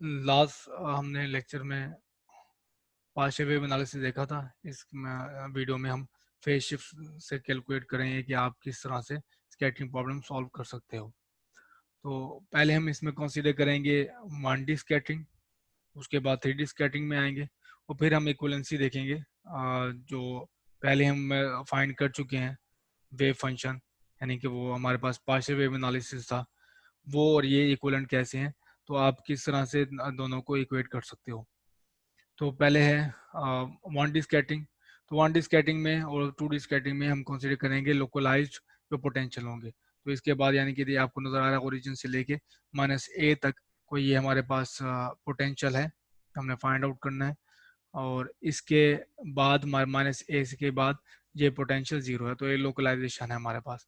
Last हमने lecture में partial wave analysis देखा था। इस वीडियो में हम फेज शिफ्ट से कैलकुलेट करेंगे कि आप किस तरह से स्कैटरिंग प्रॉब्लम सॉल्व कर सकते हो। तो पहले हम इसमें कंसीडर करेंगे 1D स्कैटरिंग, उसके बाद 3D स्कैटरिंग में आएंगे और फिर हम इक्विवेलेंसी देखेंगे। जो पहले हम फाइंड कर चुके हैं वेव फंक्शन, यानी कि वो हमारे पास पार्शियल वेव एनालिसिस था, वो और ये इक्विवेलेंट कैसे हैं, तो आप किस तरह से दोनों को इक्वेट कर सकते हो। तो पहले है 1D स्कैटरिंग। तो 1D स्कैटरिंग में और 2D स्कैटरिंग में हम कंसीडर करेंगे लोकलाइज्ड जो पोटेंशियल होंगे। तो इसके बाद यानी कि आपको नजर आ रहा है ओरिजिन से लेके -a तक कोई ये हमारे पास पोटेंशियल है, हमने फाइंड आउट करना है। और इसके बाद -a के बाद ये पोटेंशियल 0 है, तो ये लोकलाइजेशन है हमारे पास।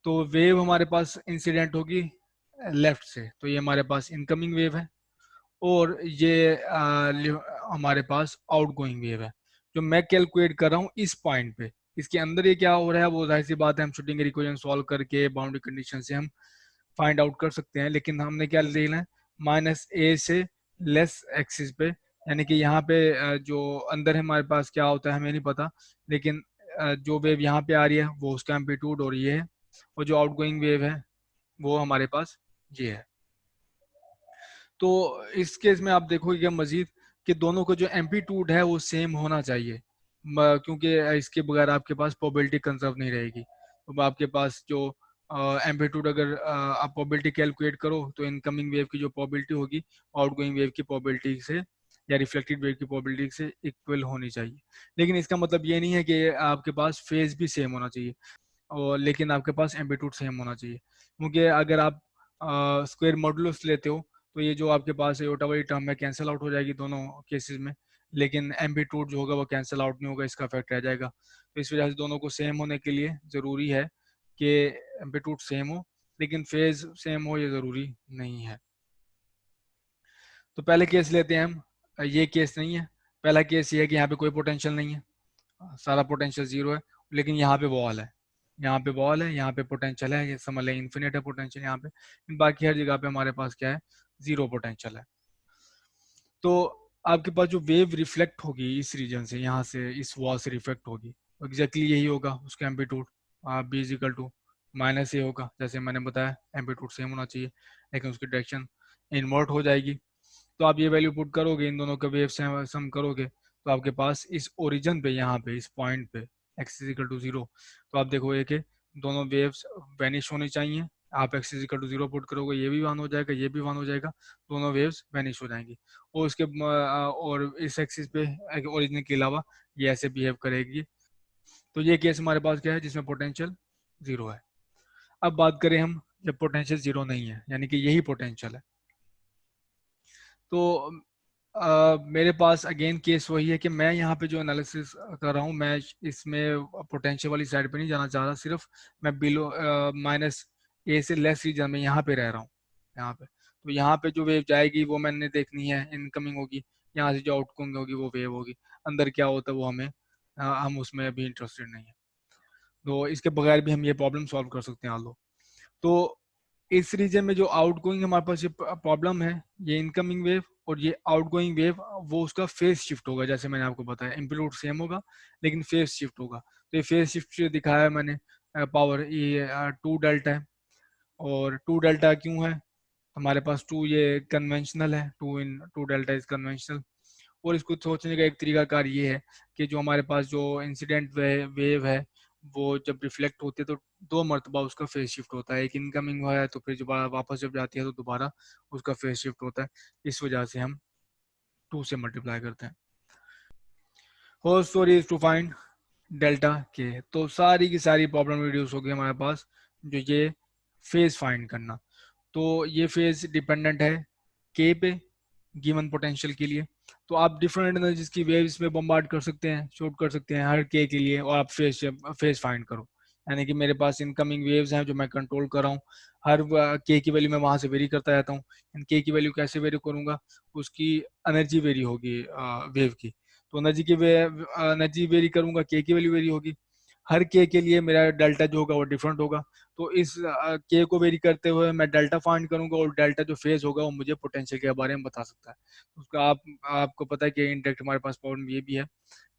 तो वेव हमारे पास इंसिडेंट होगी लेफ्ट से, तो ये हमारे पास इनकमिंग वेव है। और ये हमारे पास आउटगोइंग वेव है जो मैं कैलकुलेट कर रहा हूँ इस पॉइंट पे। इसके अंदर ये क्या हो रहा है वो जाहिर सी बात है, हम श्रोडिंगर इक्वेशन सॉल्व करके बाउंड्री कंडीशन से हम फाइंड आउट कर सकते हैं, लेकिन हमने क्या लेना है -a से लेस एक्सिस पे, यानी कि यहाँ पे जो अंदर है हमारे पास क्या होता है हमें नहीं पता, लेकिन जो वेव यहाँ पे आ रही है वो उसका एम्पलीट्यूड और ये है, और जो आउटगोइंग वेव है वो हमारे पास ये है। तो इस केस में आप देखोगे कि मजीद कि दोनों का जो एम्पलीट्यूड है वो सेम होना चाहिए, क्योंकि इसके बगैर आपके पास प्रोबेबिलिटी कंजर्व नहीं रहेगी। तो आपके पास जो एम्पलीट्यूड अगर आप प्रोबेबिलिटी कैलकुलेट करो तो इनकमिंग वेव की जो प्रोबेबिलिटी होगी आउटगोइंग वेव की प्रोबेबिलिटी से या रिफ्लेक्टेड वेव की प्रोबेबिलिटी से इक्वल होनी चाहिए। लेकिन इसका मतलब ये नहीं है कि आपके पास फेज भी सेम होना चाहिए, और लेकिन आपके पास एम्पलीट्यूड सेम होना चाहिए, क्योंकि अगर आप स्क्वायर मॉडुलस लेते हो तो ये जो आपके पास एयोटा वाली टर्म है कैंसिल आउट हो जाएगी दोनों केसेस में, लेकिन एम्पलीट्यूड जो होगा वो कैंसिल आउट नहीं होगा, इसका इफेक्ट रह जाएगा। तो इस वजह से दोनों को सेम होने के लिए ज़रूरी है कि एम्पलीट्यूड सेम हो, लेकिन फेज सेम हो ये ज़रूरी नहीं है। तो पहले केस लेते हैं हम, ये केस नहीं है। पहला केस ये है कि यहाँ पे कोई पोटेंशियल नहीं है, सारा पोटेंशियल 0 है, लेकिन यहाँ पे वॉल है, यहाँ पे वॉल है, यहाँ पे पोटेंशियल है, ये समझ लें इन्फिनिट है पोटेंशियल यहाँ पे, बाकी हर जगह पे हमारे पास क्या है 0 पोटेंशियल है। तो आपके पास जो वेव रिफ्लेक्ट होगी इस रीजन से, यहाँ से इस वॉल से रिफ्लेक्ट होगी, एग्जैक्टली यही होगा उसका amplitude B is equal to -a होगा, जैसे मैंने बताया एम्पलीट्यूड सेम होना चाहिए, लेकिन उसकी डायरेक्शन इन्वर्ट हो जाएगी। तो आप ये वैल्यू पुट करोगे, इन दोनों का वेव सम करोगे, तो आपके पास इस ओरिजिन पे यहाँ पे इस पॉइंट पे x इज इक्वल टू 0, तो आप देखोगे कि दोनों वेव्स वैनिश होनी चाहिए। आप x is equal to 0 put करोगे, ये भी वन हो जाएगा, ये भी वन हो जाएगा, दोनों वेव्स वैनिश हो जाएंगी। और इसके और इस एक्सिस पे ओरिजिन के अलावा ये ऐसे बिहेव करेगी। तो ये केस हमारे पास क्या है जिसमें पोटेंशियल 0 है। अब बात करें हम जब पोटेंशियल 0 नहीं है, यानी कि यही पोटेंशियल है, तो मेरे पास अगेन केस वही है कि मैं यहाँ पे जो एनालिसिस कर रहा हूँ, मैं इसमें पोटेंशियल वाली साइड पे नहीं जाना चाह रहा, सिर्फ मैं बिलो -a से लेस रीजन में यहाँ पे रह रहा हूँ, यहाँ पे। तो यहाँ पे जो वेव जाएगी वो मैंने देखनी है, इनकमिंग होगी, यहाँ से जो आउटगोइंग होगी वो वेव होगी, अंदर क्या होता है वो हमें हम उसमें अभी इंटरेस्टेड नहीं है। तो इसके बगैर भी हम ये प्रॉब्लम सॉल्व कर सकते हैं आलो। तो इस रीजन में जो आउटगोइंग हमारे पास ये प्रॉब्लम है, ये इनकमिंग वेव और ये आउटगोइंग वेव, वो उसका फेज शिफ्ट होगा, जैसे मैंने आपको बताया एम्पलीट्यूड सेम होगा लेकिन फेज शिफ्ट होगा। तो ये फेज शिफ्ट जो दिखाया है मैंने पावर, ये 2 डेल्टा है। और 2 डेल्टा क्यों है हमारे पास, 2 ये कन्वेंशनल है, 2 डेल्टा इज कन्वेंशनल। और इसको सोचने का एक तरीकाकार ये है कि जो हमारे पास जो इंसिडेंट वेव है वो जब रिफ्लेक्ट होती है तो 2 मरतबा उसका फेज शिफ्ट होता है, एक इनकमिंग है तो फिर जब वापस जब जाती है तो दोबारा उसका फेज शिफ्ट होता है। इस वजह से हम 2 से मल्टीप्लाई करते हैं। Whole story is to find delta K. तो सारी की सारी प्रॉब्लम रिड्यूस हो गई हमारे पास, जो ये फेज फाइंड करना। तो ये फेज डिपेंडेंट है के पे गिवन पोटेंशियल के लिए। तो आप डिफरेंट एनर्जीज की वेव्स में बम्बार्ड कर सकते हैं, शूट कर सकते हैं हर के लिए, और आप फेज फाइंड करो। यानी कि मेरे पास इनकमिंग वेव्स हैं जो मैं कंट्रोल कर रहा हूँ, हर के की वैल्यू मैं वहां से वेरी करता रहता हूँ। इन के की वैल्यू कैसे वेरी करूंगा, उसकी एनर्जी वेरी होगी वेव की, तो एनर्जी की एनर्जी वेरी करूंगा के की वैल्यू वेरी होगी। हर के लिए मेरा डेल्टा जो होगा वो डिफरेंट होगा। तो इस के को वेरी करते हुए मैं डेल्टा फाइंड करूंगा और डेल्टा जो फेज होगा वो मुझे पोटेंशियल के बारे में बता सकता है। उसका आपको पता है कि इंडायरेक्ट हमारे पास प्रॉब्लम ये भी है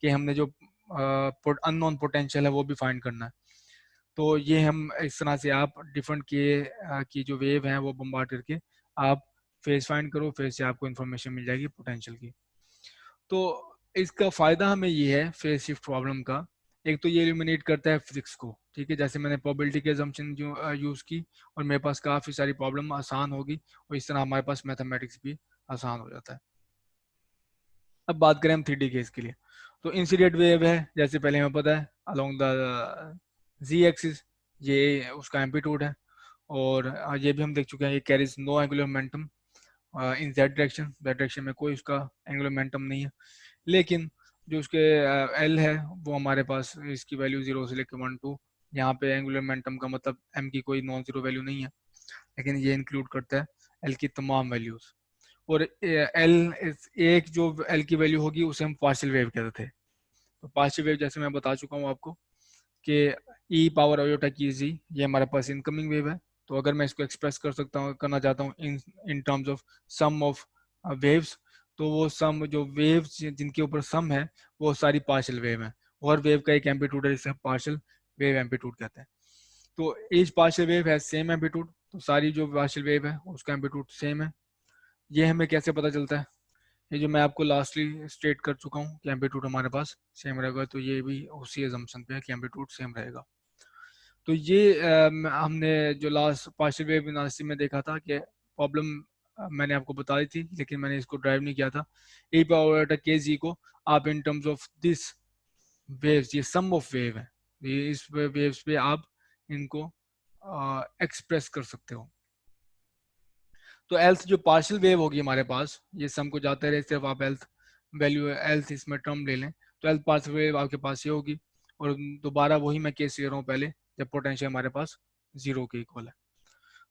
कि हमने जो अननोन पोटेंशियल है वो भी फाइंड करना है। तो ये हम इस तरह से आप डिफरेंट के की जो वेव है वो बम्बार्ड करके आप फेज फाइंड करो, फेज से आपको इन्फॉर्मेशन मिल जाएगी पोटेंशियल की। तो इसका फायदा हमें ये है फेज शिफ्ट प्रॉब्लम का, एक तो ये एलिमिनेट करता है फिजिक्स को, ठीक है, जैसे मैंने प्रोबेबिलिटी के असम्पशन जो यूज की और मेरे पास काफी सारी प्रॉब्लम आसान होगी और इस तरह हमारे पास मैथमेटिक्स भी आसान हो जाता है। अब बात करें हम 3D केस के लिए, तो इंसिडेंट वेव है जैसे पहले हमें पता है अलोंग द जी एक्सिस, ये उसका एम्पलीट्यूड है और ये भी हम देख चुके हैं ये carries no angular momentum in z direction में कोई उसका एंगुलर मोमेंटम नहीं है। लेकिन जो उसके एल है वो हमारे पास इसकी वैल्यू 0 से लेकर 1 2, यहाँ पे एंगुलर मोमेंटम का मतलब एम की कोई नॉन जीरो वैल्यू नहीं है, लेकिन ये इंक्लूड करता है एल की तमाम वैल्यूज। और एल एक जो एल की वैल्यू होगी उसे हम पार्शियल वेव कहते थे। तो पार्शियल वेव जैसे मैं बता चुका हूँ आपको कि ई पावर आयोटा की जी ये हमारे पास इनकमिंग वेव है। तो अगर मैं इसको एक्सप्रेस कर सकता हूँ करना चाहता हूँ in terms of sum of waves, तो वो सम जो वेव्स जिनके ऊपर सम है वो सारी पार्शियल वेव है और वेव का एक एम्पलीट्यूड है जिसे पार्शियल वेव एम्पलीट्यूड कहते हैं। तो ईच पार्शियल वेव है सेम एम्पलीट्यूड, तो सारी जो पार्शियल वेव है उसका एम्पलीट्यूड सेम है। ये हमें कैसे पता चलता है, ये जो मैं आपको लास्टली स्टेट कर चुका हूँ कि एम्पलीट्यूड हमारे पास सेम रहेगा, तो ये भी उसी अजम्पशन पे है कि एम्पलीट्यूड सेम रहेगा। तो ये हमने जो लास्ट पार्शियल वेव एनालिसिस में देखा था कि प्रॉब्लम मैंने आपको बता दी थी लेकिन मैंने इसको ड्राइव नहीं किया था। ए पावर के जी को आप इन टर्म्स ऑफ दिस वेव्स, ये सम ऑफ वेव है, ये इस वेव्स पे आप इनको एक्सप्रेस कर सकते हो। तो एल्थ जो पार्शियल वेव होगी हमारे पास ये सम को जाते रहे, सिर्फ आप एल्थ वैल्यू एल्थ इसमें टर्म ले लें तो एल्थ पार्शियल वेव आपके पास ये होगी। और दोबारा वही मैं केस ले रहा हूँ पहले जब पोटेंशियल हमारे पास जीरो के इक्वल है।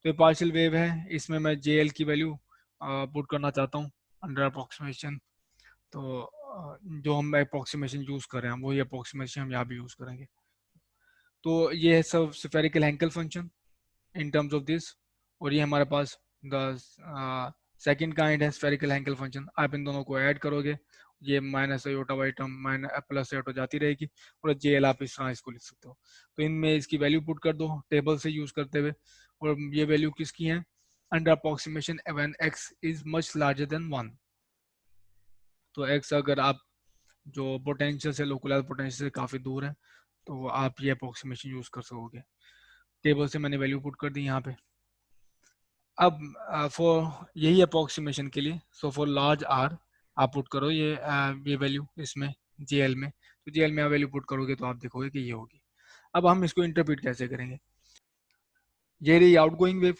तो ये पार्शियल वेव है, इसमें मैं जे एल की वैल्यू पुट करना चाहता हूँ अंडर अप्रोक्सीमेशन। तो जो हम अप्रोक्सीमेशन यूज कर रहे हैं वही अप्रोक्सीमेशन हम यहाँ भी यूज करेंगे। तो ये है सब spherical Hankel function in terms of this, और ये हमारे पास द सेकंड काइंड है स्फेरिकल हैंकेल फंक्शन। आप इन दोनों को ऐड करोगे ये minus iota by term minus plus iota जाती रहेगी और जे एल आप इस तरह इसको लिख सकते हो। तो इनमें इसकी वैल्यू पुट कर दो टेबल से यूज करते हुए, और ये वैल्यू किसकी है under approximation when x is much larger than 1। तो x अगर आप जो पोटेंशियल से लोकल पोटेंशियल से काफी दूर है तो आप ये अप्रोक्सीमेशन यूज कर सकोगे। टेबल से मैंने वैल्यू पुट कर दी यहाँ पे। अब फॉर यही अप्रोक्सीमेशन के लिए सो फॉर लार्ज आर आप पुट करो ये वैल्यू इसमें जेएल में, तो जेएल में आप वैल्यू पुट करोगे तो आप देखोगे कि ये होगी। अब हम इसको इंटरप्रेट कैसे करेंगे, ये रही आउटगोइंग वेव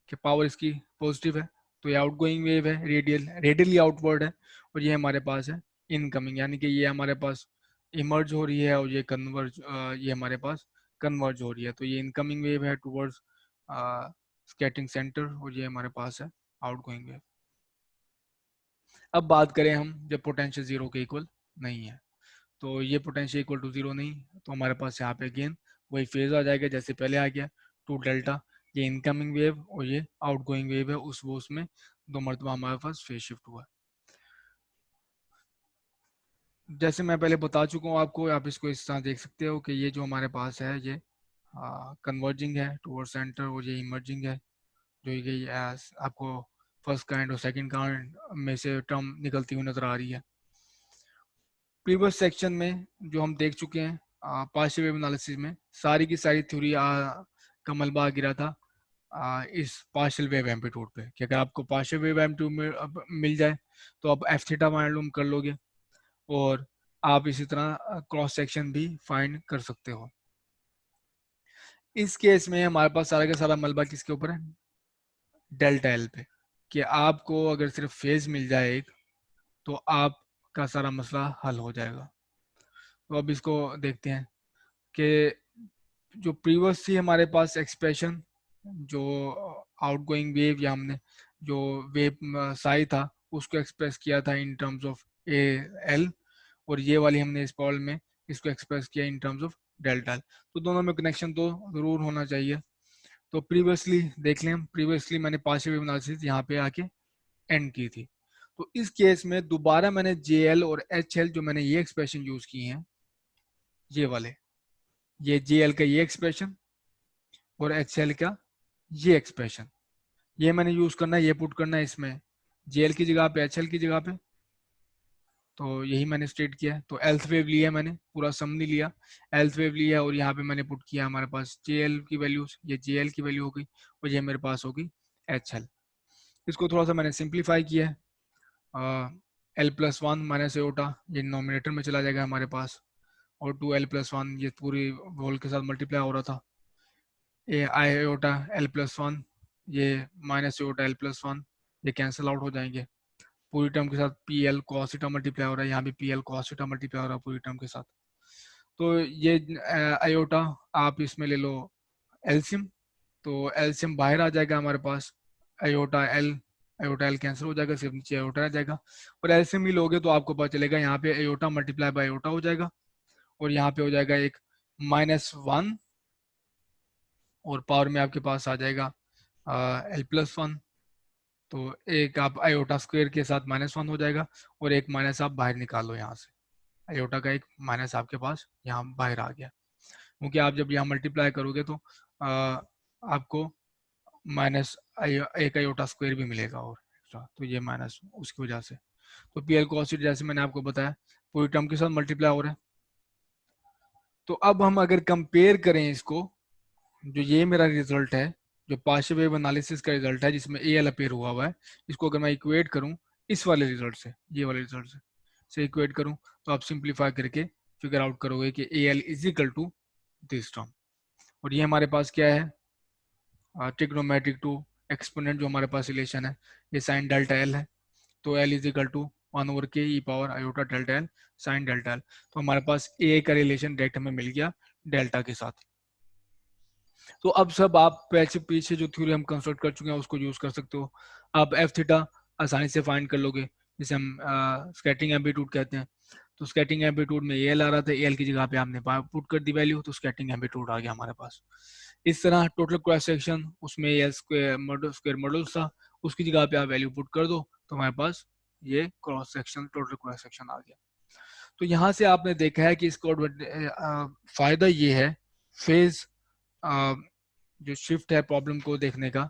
कि पावर इसकी पॉजिटिव है, तो ये आउटगोइंग वेव है रेडियली आउटवर्ड है, और ये हमारे पास है इनकमिंग, यानी कि ये हमारे पास इमर्ज हो रही है और ये कन्वर्ज ये हमारे पास कन्वर्ज हो रही है। तो ये इनकमिंग वेव है टुवर्ड्स स्कैटरिंग सेंटर और ये हमारे पास है आउटगोइंग वेव। अब बात करें हम जब पोटेंशियल जीरो के इक्वल नहीं है, तो ये पोटेंशियल इक्वल टू जीरो नहीं, तो हमारे पास यहाँ पे अगेन वही फेज आ जाएगा जैसे पहले आ गया टू डेल्टा, ये इनकमिंग वेव और ये आउटगोइंग वेव है उस वो उसमें दो मरतबा हमारे पास फेज शिफ्ट हुआ है। जैसे मैं पहले बता चुका हूँ आपको, आप इसको इस तरह देख सकते हो कि ये जो हमारे पास है ये कन्वर्जिंग है टूवर्ड सेंटर और ये इमर्जिंग है, जो ये आपको फर्स्ट काइंड और सेकंड काइंड में से टर्म निकलती हुई नजर आ रही है। प्रीवियस सेक्शन में जो हम देख चुके हैं पार्शियल वेव एनालिसिस में सारी की सारी थ्योरी का मलबा गिरा था इस पार्शियल वेव एम्पलीट्यूड पे कि अगर आपको पार्शियल वेव एम्पलीट्यूड मिल जाए तो आप एफ थीटा मालूम कर लोगे और आप इसी तरह क्रॉस सेक्शन भी फाइंड कर सकते हो। इस केस में हमारे पास सारा का सारा मलबा किसके ऊपर है, डेल्टा एल पे, कि आपको अगर सिर्फ फेज मिल जाए एक तो आपका सारा मसला हल हो जाएगा। तो अब इसको देखते हैं कि जो प्रीवियस थी हमारे पास एक्सप्रेशन जो आउटगोइंग वेव या हमने जो वेव साई था उसको एक्सप्रेस किया था इन टर्म्स ऑफ ए एल, और ये वाली हमने इस प्रॉब्लम में इसको एक्सप्रेस किया इन टर्म्स ऑफ डेल्टा एल। तो दोनों में कनेक्शन तो जरूर होना चाहिए। तो प्रीवियसली देख लें, प्रीवियसली मैंने पार्शियल वेव एनालिसिस यहाँ पे आके एंड की थी। तो इस केस में दोबारा मैंने जे एल और एच एल जो मैंने ये एक्सप्रेशन यूज किए हैं, ये वाले, ये जे एल का ये एक्सप्रेशन और एच एल का ये एक्सप्रेशन, ये मैंने यूज करना है, ये पुट करना है इसमें जे एल की जगह पे, एच एल की जगह पे। तो यही मैंने स्टेट किया है। तो एल्थ वेव लिया मैंने, पूरा सम नहीं लिया, एल्थ वेव लिया और यहाँ पे मैंने पुट किया हमारे पास जे एल की वैल्यूज, ये जे एल की वैल्यू हो गई और ये मेरे पास होगी एच एल। इसको थोड़ा सा मैंने सिंप्लीफाई किया है। L plus one minus aorta ये नोमिनेटर में चला जाएगा हमारे पास, और टू एल प्लस वन ये पूरी होल के साथ मल्टीप्लाई हो रहा था, ए आई एओटा एल प्लस वन, ये minus aorta L plus one, ये कैंसिल आउट हो जाएंगे। पूरी टर्म के साथ P L cos theta multiply हो रहा है, यहाँ भी P L cos theta multiply हो रहा है पूरी टर्म के साथ। तो ये आयोटा आप इसमें ले लो एलसीएम, तो एलसीएम बाहर आ जाएगा हमारे पास, आयोटा एल कैंसिल हो जाएगा, सिर्फ नीचे आयोटा रह जाएगा। और एलसीएम ही लोगे तो आपको पता चलेगा यहाँ पे आयोटा मल्टीप्लाई बाय आयोटा हो जाएगा, और यहाँ पे हो जाएगा एक -1, और पावर में आपके पास आ जाएगा एल प्लस वन। तो एक आप आयोटा स्क्वायर के साथ -1 हो जाएगा, और एक माइनस आप बाहर निकालो यहाँ से, आयोटा का एक माइनस आपके पास यहाँ बाहर आ गया, क्योंकि आप जब यहाँ मल्टीप्लाई करोगे तो आपको माइनस एक आयोटा स्क्वायर भी मिलेगा और एक्स्ट्रा, तो ये माइनस उसकी वजह से। तो पी एल कॉस्ट जैसे मैंने आपको बताया पूरी टर्म के साथ मल्टीप्लाई हो रहा है। तो अब हम अगर कंपेयर करें इसको, जो ये मेरा रिजल्ट है, जो पार्शियल वेव एनालिसिस का रिजल्ट है जिसमें ए एल अपेयर हुआ है, इसको अगर मैं इक्वेट करूं इस वाले रिजल्ट से, ये वाले रिजल्ट से इक्वेट करूं, तो आप सिंप्लीफाई करके फिगर आउट करोगे कि a l is equal to this term. और ये हमारे पास क्या है, ट्रिग्नोमेट्रिक टू एक्सपोनेंट जो हमारे पास रिलेशन है, ये साइन डेल्टा एल है। तो l is equal to 1/k e power iota delta l sine delta l. तो हमारे पास ए का रिलेशन डायरेक्ट हमें मिल गया डेल्टा के साथ। तो अब सब आप पीछे पीछे जो थ्योरी हम कंस्ट्रक्ट कर चुके हैं उसको यूज कर सकते हो। आप एफ थीटा आसानी से फाइंड कर लोगे, जिसे हम स्कैटरिंग एम्पलीट्यूड कहते हैं। तो स्कैटरिंग एम्पलीट्यूड में एल आ रहा था, एल की जगह पे आपने पुट कर दी वैल्यू, तो स्कैटरिंग एम्पलीट्यूड आ गया हमारे पास। इस तरह टोटल क्रॉस सेक्शन, उसमें एल स्क्वायर मॉड्यूलस था, उसकी जगह पे आप वैल्यू पुट कर दो तो हमारे पास ये cross section, total cross section आ गया। तो यहाँ से आपने देखा है कि इसको फायदा ये है फेज जो शिफ्ट है प्रॉब्लम को देखने का,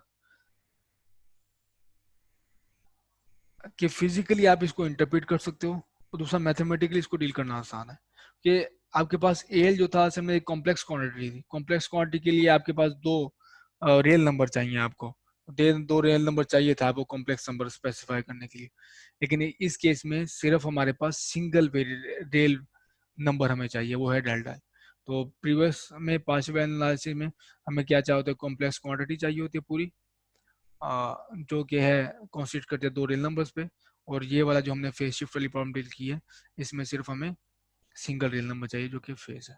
कि फिजिकली आप इसको इंटरप्रेट कर सकते हो, और दूसरा मैथमेटिकली इसको डील करना आसान है। कि आपके पास एल जो था असल में एक कॉम्प्लेक्स क्वांटिटी थी, कॉम्प्लेक्स क्वांटिटी के लिए आपके पास दो रियल नंबर चाहिए आपको, दो रियल नंबर चाहिए था आपको कॉम्प्लेक्स नंबर स्पेसिफाई करने के लिए। लेकिन इस केस में सिर्फ हमारे पास सिंगल रियल नंबर हमें चाहिए, वो है डेल्टा। तो प्रीवियस में पार्शियल एनालिसिस में हमें क्या चाहिए होता है, कॉम्प्लेक्स क्वांटिटी चाहिए होती है पूरी, जो कि है कॉन्स्टिट्यूट करते हैं दो रियल नंबर्स पे। और ये वाला जो हमने फेज शिफ्ट वाली प्रॉब्लम डील की है, इसमें सिर्फ हमें सिंगल रियल नंबर चाहिए जो कि फेज है।